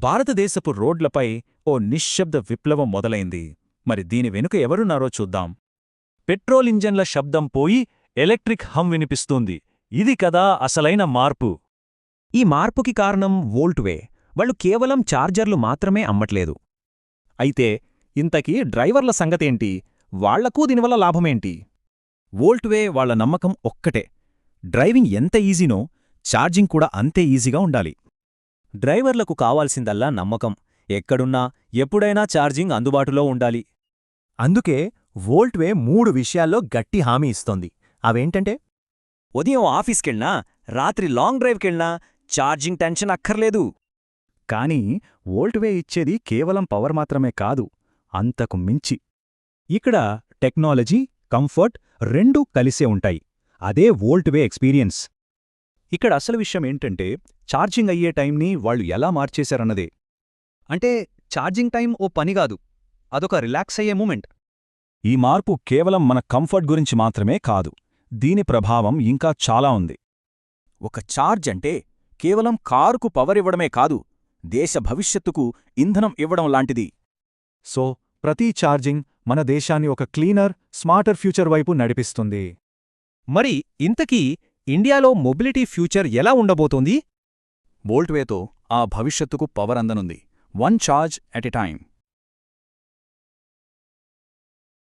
భారతదేశపు రోడ్లపై ఓ నిశ్శబ్ద విప్లవం మొదలైంది. మరి దీని వెనుక ఎవరున్నారో చూద్దాం. పెట్రోల్ ఇంజన్ల శబ్దం పోయి ఎలక్ట్రిక్ హమ్ వినిపిస్తుంది. ఇది కదా అసలైన మార్పు. ఈ మార్పుకి కారణం వోల్ట్వే. వాళ్ళు కేవలం చార్జర్లు మాత్రమే అమ్మట్లేదు. అయితే ఇంతకీ డ్రైవర్ల సంగతేంటి? వాళ్లకూ దీనివల్ల లాభమేంటి? వోల్ట్వే వాళ్ల నమ్మకం ఒక్కటే: డ్రైవింగ్ ఎంత ఈజీనో ఛార్జింగ్ కూడా అంతే ఈజీగా ఉండాలి. డ్రైవర్లకు కావాల్సిందల్లా నమ్మకం. ఎక్కడున్నా ఎప్పుడైనా ఛార్జింగ్ అందుబాటులో ఉండాలి. అందుకే వోల్ట్వే 3 విషయాల్లో గట్టి హామీ ఇస్తోంది. అవేంటంటే, ఉదయం ఆఫీస్కెళ్ళినా, రాత్రి లాంగ్ డ్రైవ్కెళ్ళినా ఛార్జింగ్ టెన్షన్ అక్కర్లేదు. కానీ వోల్ట్వే ఇచ్చేది కేవలం పవర్ మాత్రమే కాదు, అంతకు మించి. ఇక్కడ టెక్నాలజీ, కంఫర్ట్ రెండూ కలిసే ఉంటాయి. అదే వోల్ట్వే ఎక్స్పీరియన్స్. ఇక్కడ అసలు విషయం ఏంటంటే, ఛార్జింగ్ అయ్యే టైంని వాళ్ళు ఎలా మార్చేశారన్నదే. అంటే ఛార్జింగ్ టైం ఓ పనిగాదు, అదొక రిలాక్స్ అయ్యే మూమెంట్. ఈ మార్పు కేవలం మన కంఫర్ట్ గురించి మాత్రమే కాదు, దీని ప్రభావం ఇంకా చాలా ఉంది. ఒక ఛార్జ్ అంటే కేవలం కారుకు పవర్ ఇవ్వడమే కాదు, దేశ భవిష్యత్తుకు ఇంధనం ఇవ్వడం లాంటిది. సో ప్రతి ఛార్జింగ్ మన దేశాన్ని ఒక క్లీనర్, స్మార్టర్ ఫ్యూచర్ వైపు నడిపిస్తుంది. మరి ఇంతకీ ఇండియాలో మొబిలిటీ ఫ్యూచర్ ఎలా ఉండబోతోంది? వోల్ట్వేతో ఆ భవిష్యత్తుకు పవర్ అందనుంది. 1 ఛార్జ్ ఎట్ ఎ టైం.